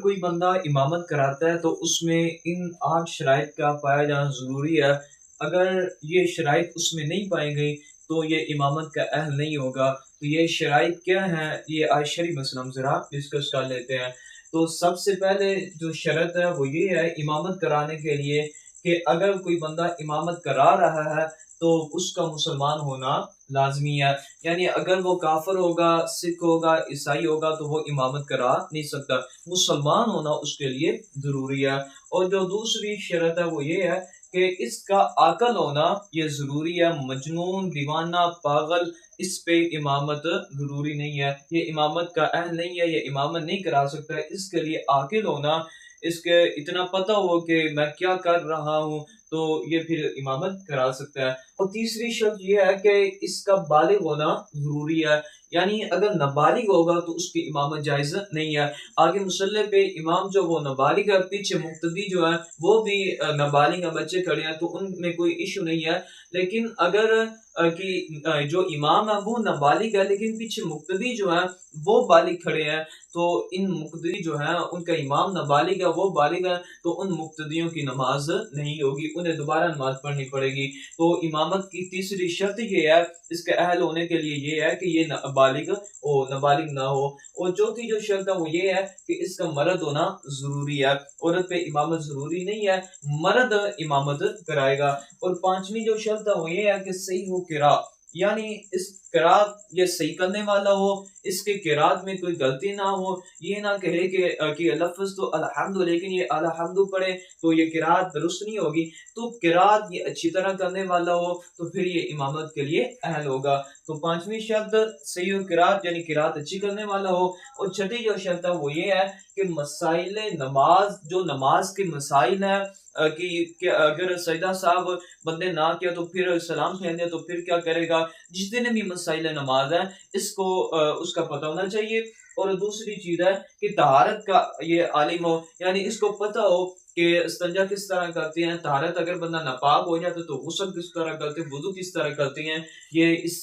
کوئی بندہ امامت کراتا ہے تو اس میں ان 8 شرائط کا پایا جانا ضروری ہے۔ اگر یہ شرائط اس میں نہیں پائی گئی تو یہ امامت کا اہل نہیں ہوگا۔ تو یہ شرائط کیا ہیں، یہ آج شرعی مسئلہ ہم ذرا ڈسکس کر لیتے ہیں۔ تو سب سے پہلے جو شرط ہے وہ یہ ہے امامت کرانے کے لیے کہ اگر کوئی بندہ امامت کرا رہا ہے تو اس کا مسلمان ہونا لازمی ہے۔ یعنی اگر وہ کافر ہوگا، سکھ ہوگا، عیسائی ہوگا تو وہ امامت کرا نہیں سکتا، مسلمان ہونا اس کے لیے ضروری ہے۔ اور جو دوسری شرط ہے وہ یہ ہے کہ اس کا عاقل ہونا یہ ضروری ہے۔ مجنون، دیوانہ، پاگل اس پہ امامت ضروری نہیں ہے، یہ امامت کا اہل نہیں ہے، یہ امامت نہیں کرا سکتا ہے۔ اس کے لیے عاقل ہونا، اس کے اتنا پتہ ہو کہ میں کیا کر رہا ہوں تو یہ پھر امامت کرا سکتا ہے۔ اور تیسری شرط یہ ہے کہ اس کا بالغ ہونا ضروری ہے، یعنی اگر نابالغ ہوگا تو اس کی امامت جائز نہیں ہے۔ آگے مصلی پہ امام جو وہ نابالغ ہے، پیچھے مقتدی جو ہے وہ بھی نابالغ ہیں، بچے کھڑے ہیں تو ان میں کوئی ایشو نہیں ہے۔ لیکن اگر جو امام ہے وہ نابالغ ہے لیکن پیچھے مقتدی جو ہے وہ بالغ کھڑے ہیں، تو ان مقتدی جو ہیں ان کا امام نابالغ ہے، وہ بالغ ہے، تو ان مقتدیوں کی نماز نہیں ہوگی، انہیں دوبارہ نماز پڑھنی پڑے گی۔ تو امامت کی تیسری شرط یہ ہے، اس کے اہل ہونے کے لیے یہ ہے کہ یہ نابالغ نہ ہو۔ اور چوتھی جو شرط ہے وہ یہ ہے کہ اس کا مرد ہونا ضروری ہے، عورت پہ امامت ضروری نہیں ہے، مرد امامت کرائے گا۔ اور پانچویں جو شرط ہے وہ یہ ہے کہ صحیح ہو قراءت، یعنی اس قراءت یہ صحیح کرنے والا ہو، اس کے قراءت میں کوئی غلطی نہ ہو، یہ نہ کہے کہ لفظ تو الحمد لیکن یہ الحمد پڑھے تو یہ قراءت درست نہیں ہوگی۔ تو قراءت یہ اچھی طرح کرنے والا ہو تو پھر یہ امامت کے لیے اہل ہوگا۔ تو پانچویں شرط صحیح القراءت یعنی قراءت اچھی کرنے والا ہو۔ اور چھٹی جو شرط ہے وہ یہ ہے کہ مسائل نماز، جو نماز کے مسائل ہیں کہ اگر سجدہ صاحب بندے نہ کیا تو پھر سلام پھیر دیا تو پھر کیا کرے گا، جتنے بھی مسائل نماز ہیں اس کا پتہ ہونا چاہیے۔ اور دوسری چیز ہے کہ طہارت کا یہ عالم ہو، یعنی اس کو پتہ ہو کہ استنجا کس طرح کرتے ہیں، طہارت اگر بندہ ناپاک ہو جاتا تو غسل کس طرح کرتے ہیں، وضو کس طرح کرتے ہیں، یہ اس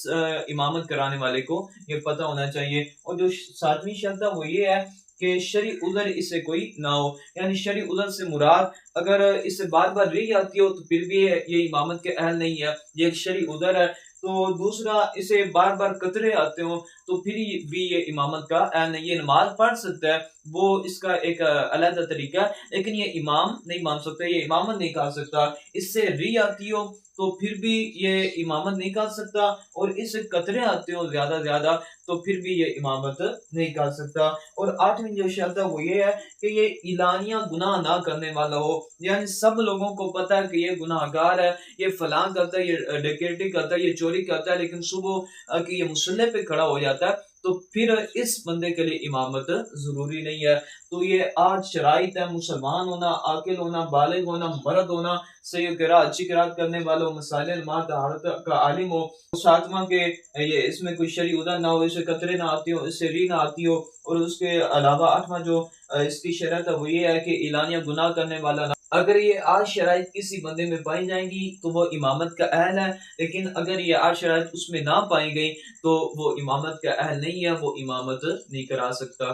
امامت کرانے والے کو یہ پتہ ہونا چاہیے۔ اور جو ساتویں شرط ہے وہ یہ ہے کہ شرعی عذر اسے کوئی نہ ہو، یعنی شرعی عذر سے مراد اگر اسے بار بار ری آتی ہو تو پھر بھی یہ امامت کے اہل نہیں ہے، یہ ایک شرعی عذر ہے۔ تو دوسرا اسے بار بار قطرے آتے ہوں تو پھر بھی یہ امامت کا اہل نہیں، یہ نماز پڑھ سکتا ہے، وہ اس کا ایک علیحدہ طریقہ ہے، لیکن یہ امام نہیں مان سکتا، یہ امامت نہیں کر سکتا۔ اس سے ری آتی ہو تو پھر بھی یہ امامت نہیں کر سکتا، اور اس سے قطرے آتے ہو زیادہ تو پھر بھی یہ امامت نہیں کر سکتا۔ اور آٹھویں جو شرط ہے وہ یہ ہے کہ یہ اعلانیہ گناہ نہ کرنے والا ہو، یعنی سب لوگوں کو پتہ ہے کہ یہ گناہ گار ہے، یہ فلاں کرتا ہے، یہ ڈکیٹی کرتا ہے، یہ چوری کرتا ہے، لیکن صبح کہ یہ مصلی پہ کھڑا ہو جاتا ہے تو پھر اس بندے کے لیے امامت ضروری نہیں ہے۔ تو یہ 8 شرائط ہیں: مسلمان ہونا، عاقل ہونا، بالغ ہونا، مرد ہونا، صحیح قراءت اچھی قراءت کرنے والا ہو، مسائل نماز طہارت کا عالم ہو، ساتواں کہ یہ اس میں کوئی شرعی عذر نہ ہو، اس سے قطرے نہ آتی ہو، اس سے ری نہ آتی ہو۔ اور اس کے علاوہ آٹھواں جو اس کی شرط ہے وہ یہ ہے کہ اعلانیہ گناہ کرنے والا نہ۔ اگر یہ 8 شرائط کسی بندے میں پائی جائیں گی تو وہ امامت کا اہل ہے، لیکن اگر یہ 8 شرائط اس میں نہ پائی گئی تو وہ امامت کا اہل نہیں ہے، وہ امامت نہیں کرا سکتا۔